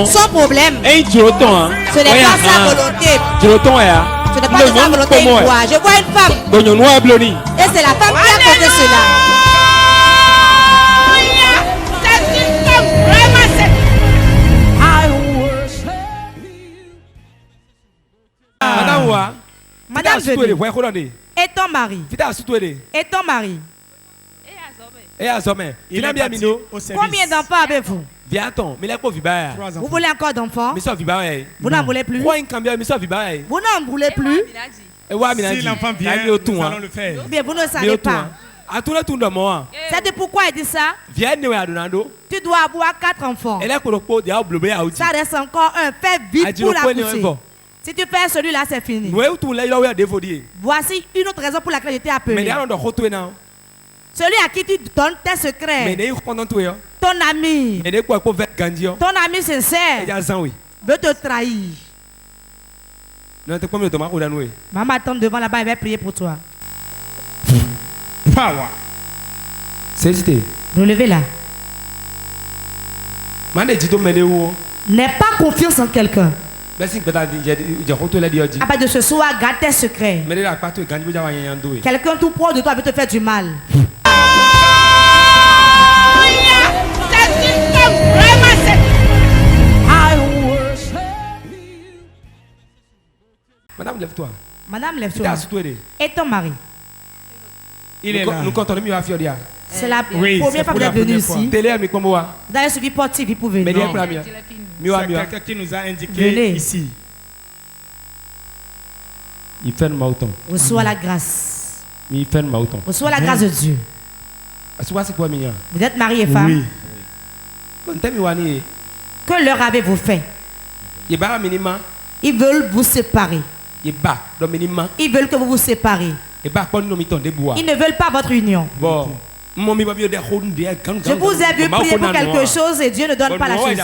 Sans problème. Ce n'est pas sa volonté. Ce n'est pas de sa volonté. Je vois une femme. Et c'est la femme qui a causé cela. Madame, et ton mari? Et ton mari? Combien d'enfants avez-vous? Vous voulez encore d'enfants? Vous n'en voulez plus? Vous n'en voulez plus? Si l'enfant vient, nous allons le faire. Bien, vous ne savez pas. C'est de pourquoi il dit ça? Tu dois avoir 4 enfants. Ça reste encore un. Fais vite pour la pousser. Si tu fais celui-là, c'est fini. Voici une autre raison pour laquelle je t'ai appelé. Celui à qui tu donnes tes secrets, ton ami sincère, veut te trahir. Maman attend devant là-bas, elle va prier pour toi. Relevez là. N'aie pas confiance en quelqu'un. À part de ce soir, garde tes secrets. Quelqu'un tout proche de toi veut te faire du mal. Madame, lève-toi. Madame, lève-toi. Et ton mari? Il est là. C'est la première fois que vous êtes venu ici. D'ailleurs, suivi pour TV pour venir. C'est quelqu'un qui nous a indiqué ici. Reçois la grâce. Reçois la grâce de Dieu. Vous êtes mari et femme? Oui. Que leur avez-vous fait? Ils veulent vous séparer. Ils veulent que vous vous séparez. Ils ne veulent pas votre union. Je vous ai vu prier pour quelque chose et Dieu ne donne pas la chose.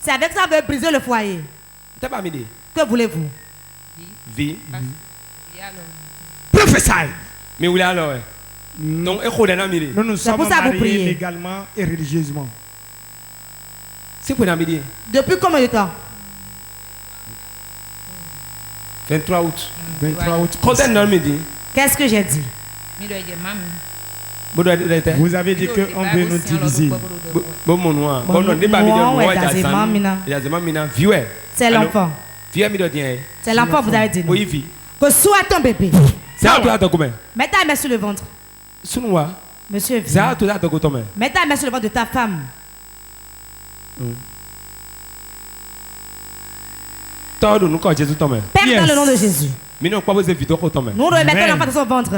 C'est avec ça que vous veut briser le foyer. Que voulez-vous? Vie. Prophète. Mais où est alors? Nous sommes mariés légalement et religieusement. Depuis combien de temps? 23 août. 23 août. Qu'est-ce que j'ai dit? Vous avez dit qu'on veut nous diviser. C'est l'enfant. C'est l'enfant, vous avez dit non. Reçois ton bébé. Mets ta main sur le ventre. Monsieur, mets ta main sur le ventre de ta femme. Père, dans le nom de Jésus. Nous remettons l'enfant dans son ventre.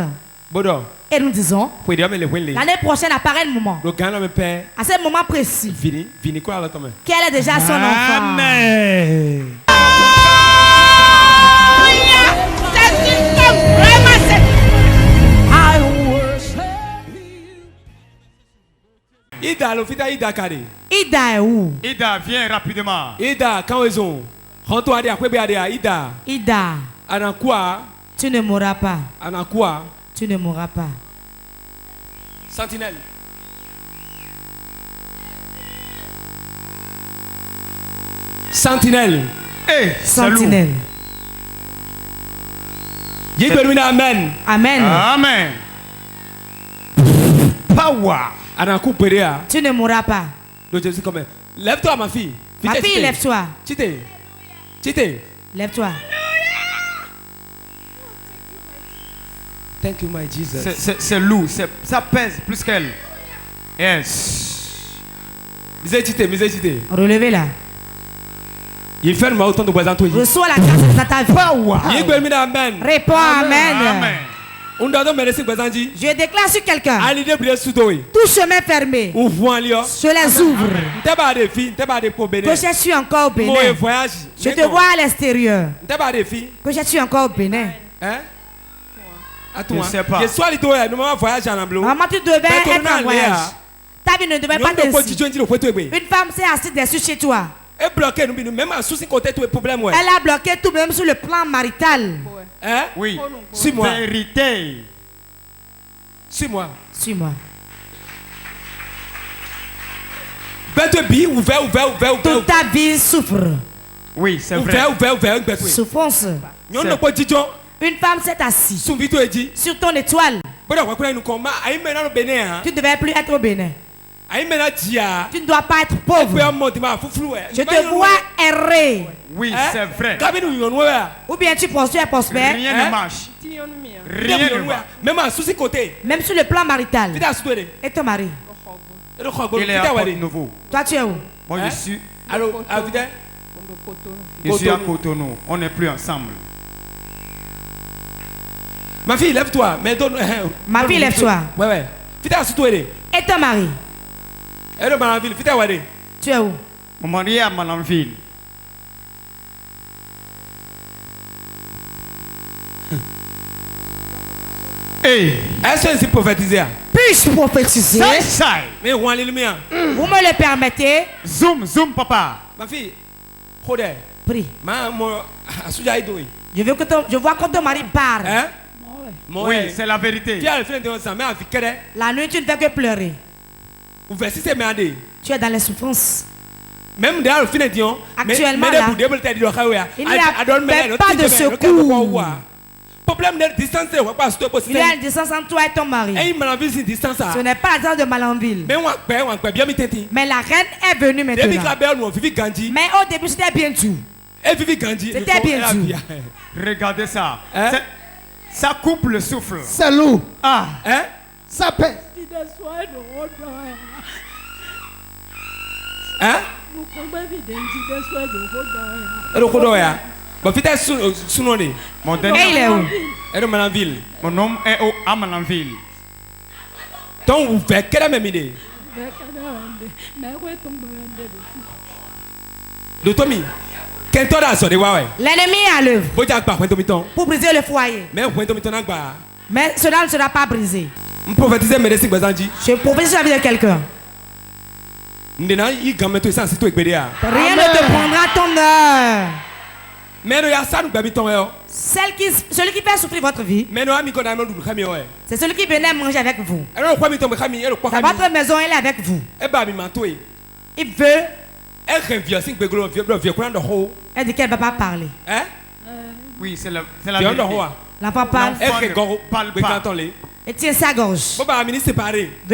Et nous disons, l'année prochaine, à pareil moment, à ce moment précis, qu'elle est déjà son enfant. Amen. Ida est où? Ida, viens rapidement. Ida, quand ils ont Ida. Ida, Anakwa. tu ne mourras pas. Anakwa. Tu ne mourras pas. Sentinelle. Sentinelle. Hey, Sentinelle. Amen. Amen. Amen. Power. Tu ne mourras pas. Lève-toi, ma fille. Ma fille, lève-toi. Chité. Lève-toi. Thank you, my Jesus. C'est lourd. Ça pèse plus qu'elle. Yes. Chité. Relevez là. Reçois la grâce dans ta vie. Amen. Réponds Amen. Amen. Je déclare sur quelqu'un. Tout chemin fermé. Je les ouvre. Que je suis encore au Bénin. Je te vois à l'extérieur. Que je suis encore au Bénin. Je ne sais pas. Maman, tu devais être en voyage. Ta vie ne devait pas être ainsi. Une femme s'est assise dessus chez toi. Elle a bloqué tout, même sur le plan marital. Oui. Vérité. Suis-moi. Suis-moi. Toute ta vie souffre. Oui, c'est vrai. Souffrance. Une femme s'est assise sur ton étoile. Tu ne devais plus être au Bénin. Tu ne dois pas être pauvre. Je te vois errer. Oui, c'est vrai. Ou bien tu prospères. Rien ne marche. Rien ne va. Même sur le plan marital. Et ton mari? Il est à Porto-Novo. Toi, tu es où? Moi, je suis à Cotonou. On n'est plus ensemble. Ma fille, lève-toi. Ma fille, lève-toi. Ouais. Et ton mari? Tu es où? Mon mari est à Malanville. Est-ce que c'est prophétisé? Puis-je prophétiser? Mais vous me le permettez? Zoom, papa. Ma fille, prie. Je vois quand ton mari parle. Oui, c'est la vérité. La nuit, tu ne fais que pleurer. Tu es dans les souffrances. Même actuellement, là, il n'y a pas de secours. Il y a une distance entre toi et ton mari. Ce n'est pas la distance de Malanville. Mais la reine est venue maintenant. Mais au début, c'était bien tout. C'était bien tout. Regardez ça. Ça coupe le souffle. C'est lourd. Ça pèse. Mon dernier. Et il est où? Mon homme est à Malanville. Donc vous faites quelle même idée? De Tommy. L'ennemi est à l'œuvre pour briser le foyer. Mais cela ne sera pas brisé. Je prophétise la vie de quelqu'un. Rien ne te prendra ton heure. Celui qui fait souffrir votre vie, c'est celui qui venait manger avec vous. Dans votre maison, il est avec vous. Il veut. Elle dit qu'elle ne va pas parler. Oui, c'est la vérité. L'enfant parle. Parle pas. Et tient sa gorge. Veut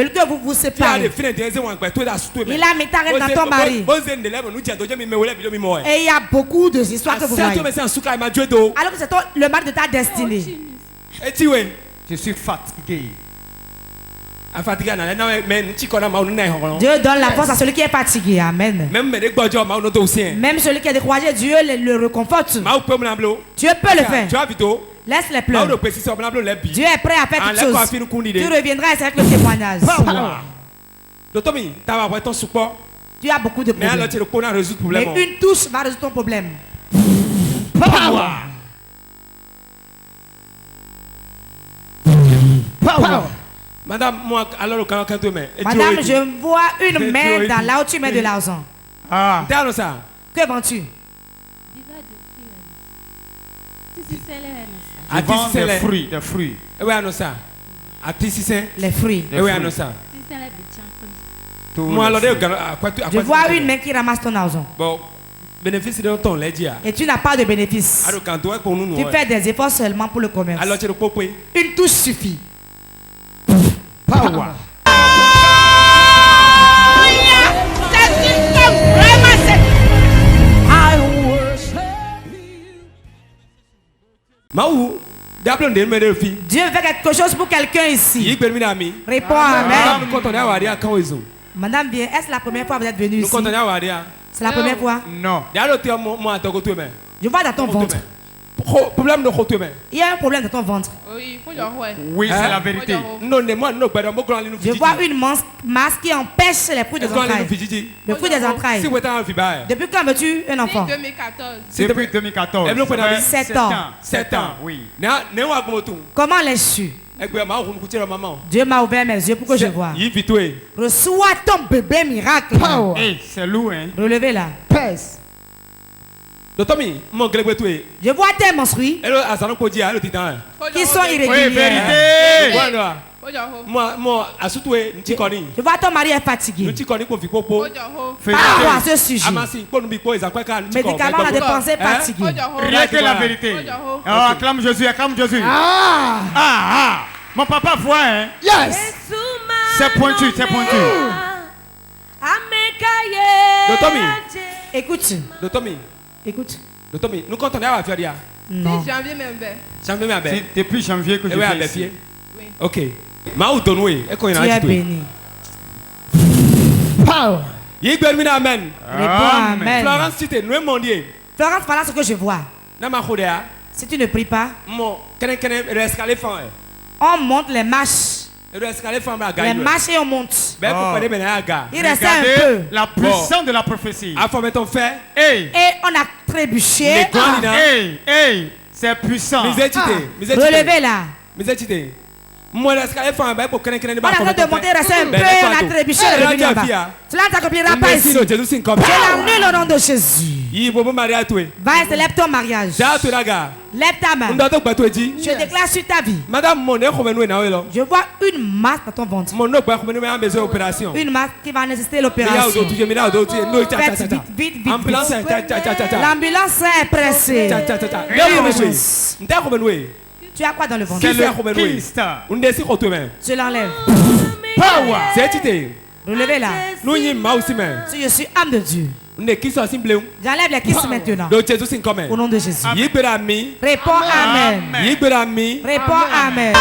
que vous vous séparez. Il a mis ta reine dans ton mari. Et il y a beaucoup de histoires que vous voyez. Alors que c'est le mal de ta destinée. Je suis fatigué. Dieu donne la force à celui qui est fatigué. Amen. Même celui qui est découragé, Dieu le réconforte. Dieu peut le faire. Laisse-les pleurer. Dieu est prêt à faire toutes choses. Tu reviendras avec le témoignage. Tu as beaucoup de problèmes. Mais une touche va résoudre ton problème. Power. Madame, je vois une main dans là où tu mets de l'argent. Que vends-tu? Je vends des fruits. Les fruits. Je vois une main qui ramasse ton argent. Et tu n'as pas de bénéfice. Tu fais des efforts seulement pour le commerce. Une touche suffit. Power. Dieu fait quelque chose pour quelqu'un ici. Réponds amen. Madame, bien, est-ce la première fois que vous êtes venu ici? C'est la première fois? Non. Je vois dans ton ventre. Il y a un problème dans ton ventre. Oui, c'est la vérité. Je vois une masse qui empêche les fruits des entrailles. Le fruit des entrailles. Depuis quand veux-tu un enfant? Depuis 2014. 7 ans, oui. Comment l'as-tu? Dieu m'a ouvert mes yeux pour que je voie. Reçois ton bébé miracle. C'est lourd, hein? Relevez-la. Pèse. Je vois tes menstrues qui sont irrégulières. Oui, vérité. Moi, à surtout, je vois ton mari est fatigué. Par rapport à ce sujet. Médicaments, on a dépensé fatigué. Rien que la vérité. Acclame Jésus, acclame Jésus. Mon papa voit, hein? Yes. C'est pointu, c'est pointu. Dotomi. Écoute. Dotomi. Écoute. Dotomi, nous comptons à faire. Non. Janvier même. Depuis janvier que je fais ici. Oui. Ok. Tu es béni. Power. Amen. Amen. Florence, si tu es mondier. Florence, voilà ce que je vois. Si tu ne pries pas, on monte les marches. Les marches et on monte. Il restait un peu. La puissance de la prophétie. Et on a trébuché. C'est puissant. Relevez là. On a demandé de rester un peu, on a trébuché et revenu en bas. Cela ne s'accomplira pas ici. Je l'annule au nom de Jésus. Va et célèbre ton mariage. Lève ta main. Je déclare sur ta vie. Je vois une masse dans ton ventre. Une masse qui va nécessater l'opération. Vite. L'ambulance est pressée. Tu as quoi dans le ventre? Je l'enlève. Relevez là. Si je suis âme de Dieu, j'enlève les kisses maintenant. Au nom de Jésus. Réponds Amen. Réponds Amen.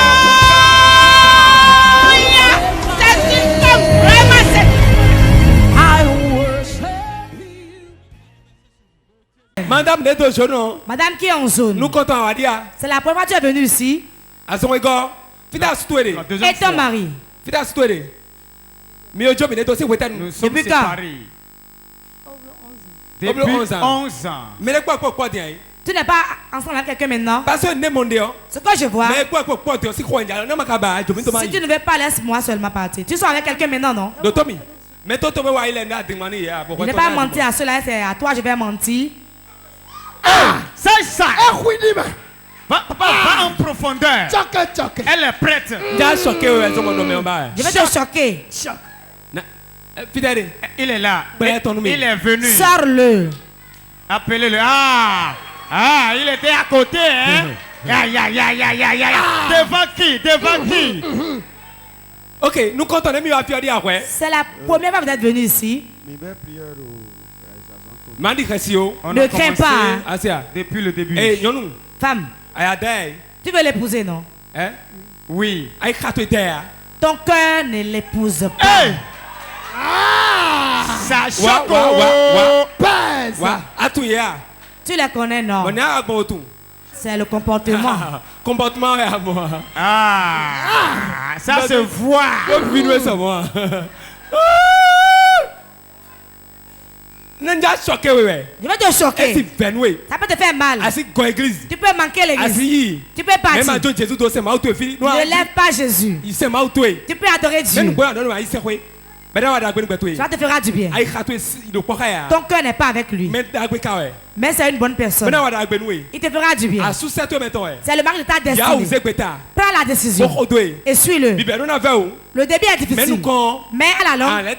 Madame qui est en zone. C'est la première fois que tu es venue ici. Et ton mari. Nous sommes séparés. Depuis 11 ans. Tu n'es pas ensemble avec quelqu'un maintenant. Ce que je vois. Si tu ne veux pas, laisse-moi seulement partir. Tu sois avec quelqu'un maintenant, non? Je n'ai pas menti à cela, c'est à toi je vais mentir. C'est ça. Va en profondeur. Elle est prête. Je vais te choquer. Il est là. Il est venu. Sors-le. Appelez-le. Il était à côté. Hein? Devant qui? Ok, nous comptons mieux à faire dire. C'est la première fois que vous êtes venu ici. Ne crains pas. Depuis le début. Femme, tu veux l'épouser, non? Oui. Ton cœur ne l'épouse pas. Ça choque. Tu les connais, non? C'est le comportement. Comportement est à moi. Ça se voit. Je vais te choquer. Ça peut te faire mal. Tu peux manquer l'église. Tu peux partir. Ne lève pas Jésus. Tu peux adorer Dieu. Ça te fera du bien. Ton cœur n'est pas avec lui. Mais c'est une bonne personne. Il te fera du bien. C'est le mari de ta destinée. Prends la décision et suis-le. Le début est difficile. Mais à la longue,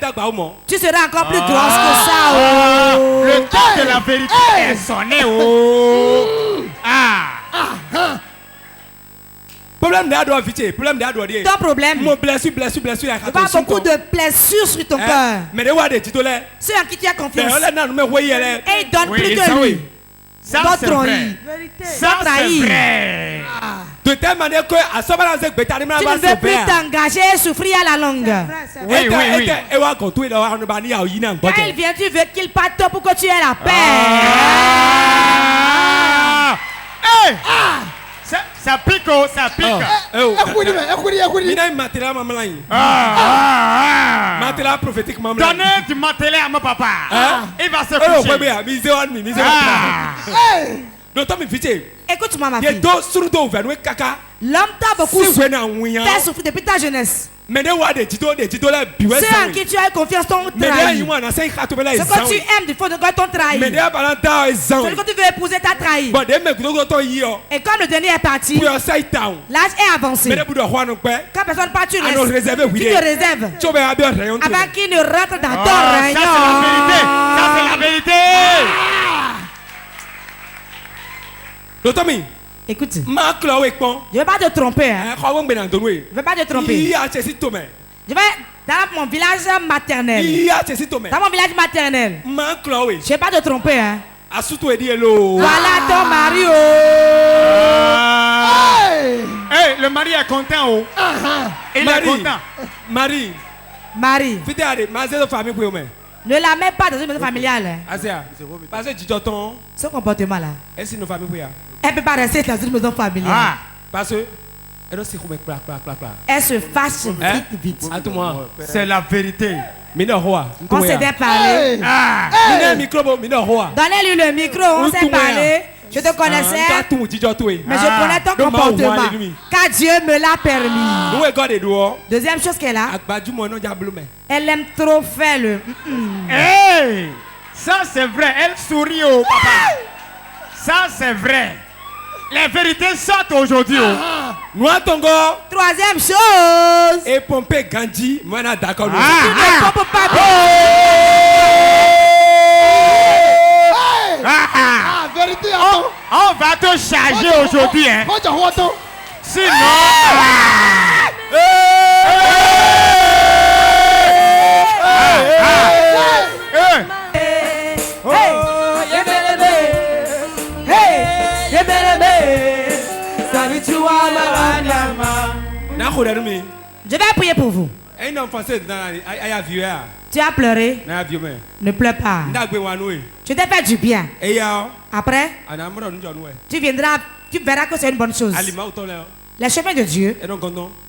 tu seras encore plus grosse que ça. Le temps de la vérité est sonné. Ton problème. Tu as beaucoup de blessures sur ton cœur. Ceux en qui tu as confiance. Et ils donnent plus que lui. Ça c'est vrai. Ça c'est vrai. De telle manière que tu ne veux plus t'engager et souffrir à la longue. Oui. Quand il vient, tu veux qu'il parte pour que tu aies la paix. Ça pique, ça pique. Donnez du matériel à mon papa. Il va se coucher. Écoute-moi, ma fille. L'homme t'a beaucoup fait souffrir depuis ta jeunesse. Ceux en qui tu as confiance t'ont trahi. Ce que tu aimes du fond de cœur t'ont trahi. Celui que tu veux épouser t'a trahi. Et comme le dernier est parti, l'âge est avancé. Quand personne part, tu te réserves. Avant qu'il ne rentre dans ton règne. Ça c'est la vérité. Écoute, je ne vais pas te tromper. Hein. Je ne vais pas te tromper. Je vais dans mon village maternel. Dans mon village maternel. Je ne vais pas te tromper. Hein. Voilà ton mari. Hey, le mari est content. Oh. Il est content. Marie. Ne la mets pas dans une maison familiale. Ce comportement là. Elle ne peut pas rester dans une maison familiale. Parce que elle se fâche vite. C'est la vérité. On s'était parlé. Donnez-lui le micro, on s'est parlé. Je te connaissais, mais je connais ton comportement. Car Dieu me l'a permis. Deuxième chose qu'elle a, elle aime trop faire le... Hey, ça c'est vrai, elle sourit au papa. Ça c'est vrai. Les vérités sortent aujourd'hui. Troisième chose. Et pomper Gandhi, moi na d'accord. Vérité, on va te charger aujourd'hui. Hein. Sinon. Je vais prier pour vous. Tu as pleuré. Ne pleure pas. Tu t'es fait du bien. Après, tu verras que c'est une bonne chose. Les chemins de Dieu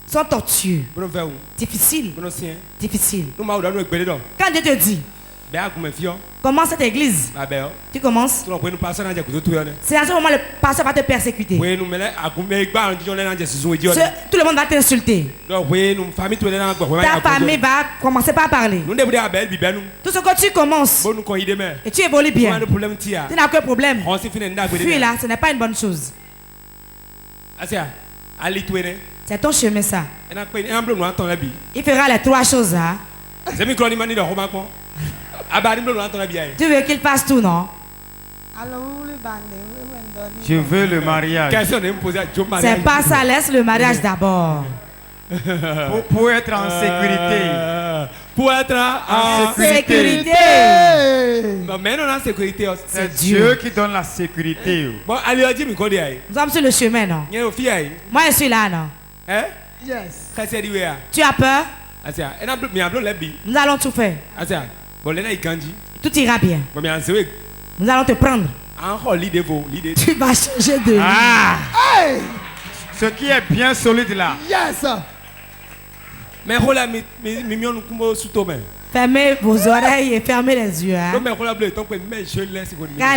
sont tortueux, difficiles. Quand Dieu te dit, commence cette église, tu commences. C'est à ce moment le pasteur va te persécuter. Tout le monde va t'insulter. Ta famille va commencer par parler. Tout ce que tu commences et tu évolues bien, tu n'as aucun problème. Fuis là, ce n'est pas une bonne chose. C'est ton chemin ça. Il fera les trois choses. Hein? Tu veux qu'il fasse tout, non? Je veux le mariage. C'est pas ça, laisse le mariage d'abord. Pour être en sécurité. Pour être en sécurité. Non, mais non, en sécurité. C'est Dieu qui donne la sécurité. Bon, allez, dis-moi quoi dire. Nous sommes sur le chemin, non? Moi, je suis là, non? Hein? Yes. Tu as peur? Nous allons tout faire. Tout ira bien. Nous allons te prendre. Tu vas changer de vie. Hey! Ce qui est bien solide là. Yes. Fermez vos oreilles et fermez les yeux. Hein? Car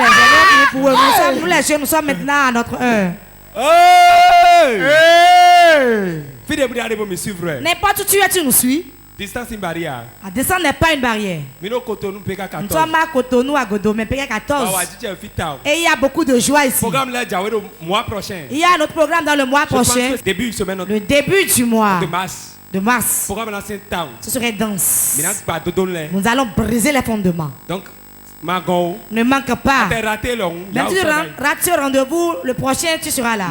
nous les jeunes, nous sommes maintenant à notre heure. N'importe où tu es, tu nous suis. La distance n'est pas une barrière. Nous sommes à Cotonou, à Godomé, PK14. Et il y a beaucoup de joie ici. Il y a notre programme dans le mois prochain. Le début du mois de mars. Ce serait dense. Nous allons briser les fondements. Donc, ne manque pas. Même si tu rates ce rendez-vous, le prochain tu seras là.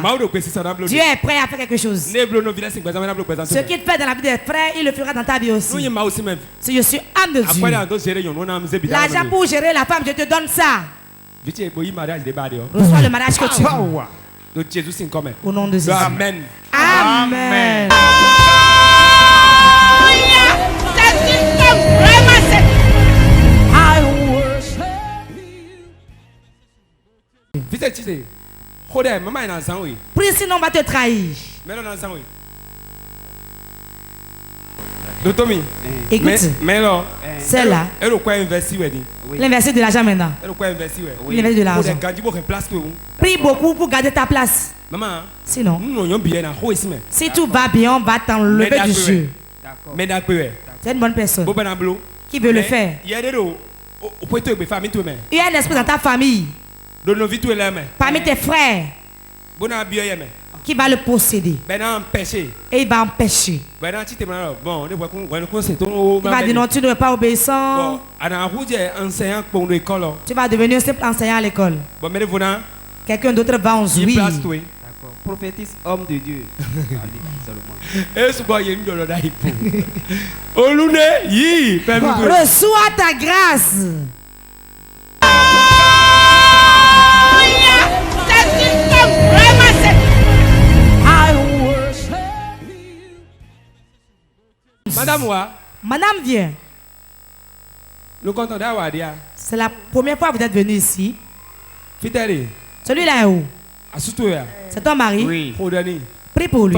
Dieu est prêt à faire quelque chose. Ce qu'il fait dans la vie des frères, il le fera dans ta vie aussi. Si je suis âme de Dieu, l'argent pour gérer la femme, je te donne ça. Reçois le mariage que tu veux. Au nom de Jésus. Amen. Amen. Prie sinon on va te trahir. Écoute. C'est là. L'investir de l'argent maintenant. L'investir de l'argent. Prie beaucoup pour garder ta place. Sinon, si tout va bien, on va t'enlever du jeu. C'est une bonne personne qui veut le faire. Il y a un esprit dans ta famille, parmi tes frères, qui va le posséder. Et il va empêcher. Il va dire non, tu ne veux pas obéissant. Tu vas devenir un simple enseignant à l'école. Quelqu'un d'autre va en jouir. Prophétise, homme de Dieu. Reçois ta grâce. Madame vient. C'est la première fois que vous êtes venu ici. Celui-là est où? C'est ton mari? Oui. Prie pour lui.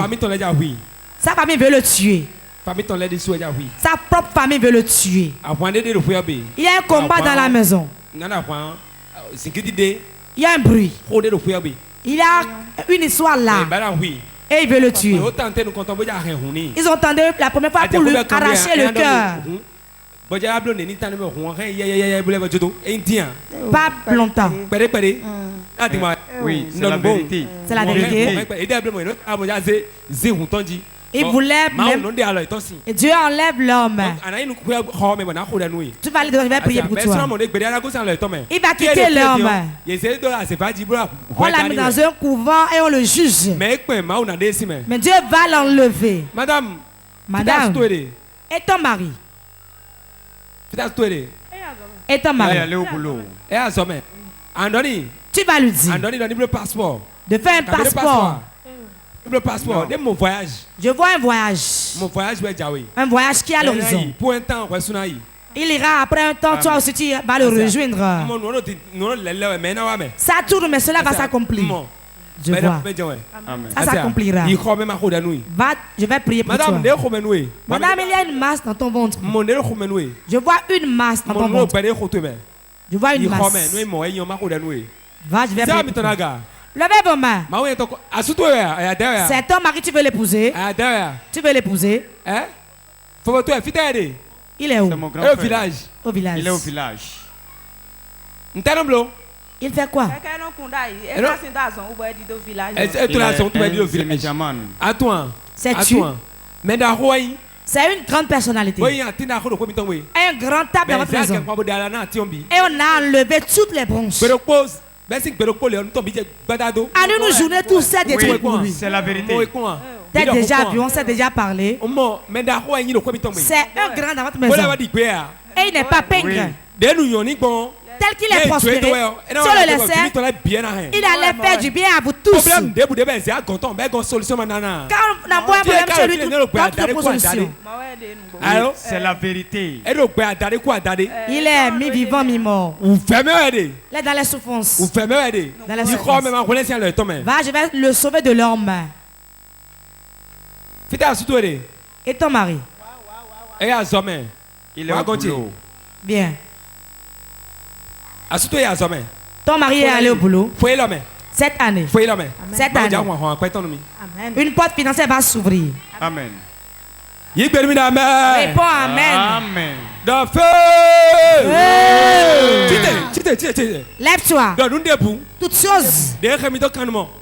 Sa famille veut le tuer. Sa propre famille veut le tuer. Il y a un combat dans la maison. Il y a un bruit. Il y a une histoire là. Et il veut le tuer. Ils ont tenté la première fois pour lui arracher le cœur. Pas longtemps. Oui, c'est la vérité. C'est la vérité. Il voulait même... Et Dieu enlève l'homme. Tu vas aller devant, il va prier pour toi. Il va quitter l'homme. On l'a mis dans un couvent et on le juge. Mais Dieu va l'enlever. Madame. Et ton mari? Et ton mari? Elle est au boulot. Tu vas lui dire de faire un passeport. Le passeport, de mon voyage. Je vois un voyage. Mon voyage un voyage qui est à l'horizon. Pour un temps, il ira après un temps, toi aussi tu vas le rejoindre. Ça tourne, mais cela va s'accomplir. Je vois. Ça s'accomplira. Je vais prier pour toi. Madame, il y a une masse dans ton ventre. Je vois une masse dans ton ventre. Je vois une masse. Va, je vais prier pour toi. Levez vos mains. C'est ton mari, tu veux l'épouser? Tu veux l'épouser? Il est où? Au village. Au village. Il est au village. Il fait quoi? C'est tu. C'est une grande personnalité. Un grand table dans votre maison. Et on a enlevé toutes les branches. À nous journée, tout ça détruit pour lui. C'est la vérité. T'es déjà vu, on s'est déjà parlé. C'est un grand dans votre maison. Et il n'est pas pingre. Tel qu'il est prospéré, si on le laissait, il allait faire du bien à vous tous. Quand on a un problème chez lui, toute solution. C'est la vérité. Il est mi-vivant, mi-mort. Il est dans les souffrances. Va, je vais le sauver de l'homme. Et ton mari? Il est au boulot. Bien. Ton mari est allé au boulot. Cette année. Cette année. Une porte financière va s'ouvrir. Amen. Réponds amen. Amen. Dans feu. Lève-toi. Toute chose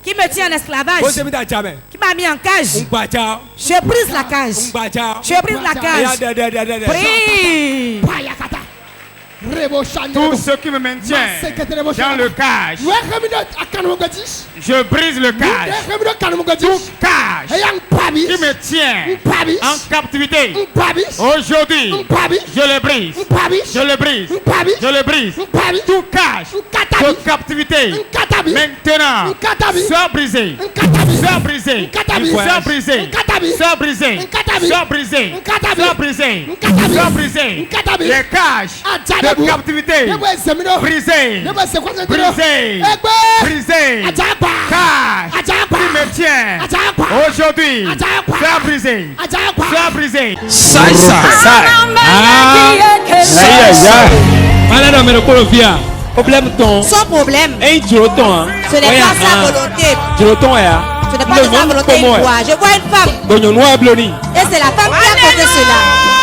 qui me tient en esclavage, qui m'a mis en cage, je brise la cage. Je brise la cage. Prie. Tout ce qui me maintient dans le cage, je brise le cage. Tout cage qui me tient en captivité, aujourd'hui, je le brise. Je le brise. Je le brise. Tout cage de captivité, maintenant, soit brisé. Soit brisé. Soit brisé. Sois brisé. Sois brisé. Sois brisé. Sois brisé. Les cages de captivité. Brisé. Brisé. Brisé. Cage qui me tient. Aujourd'hui. Sois brisé. Sois brisé. Son problème. Ce n'est pas sa volonté. Ce n'est pas de sa volonté. Je vois une femme. Et c'est la femme qui a causé cela.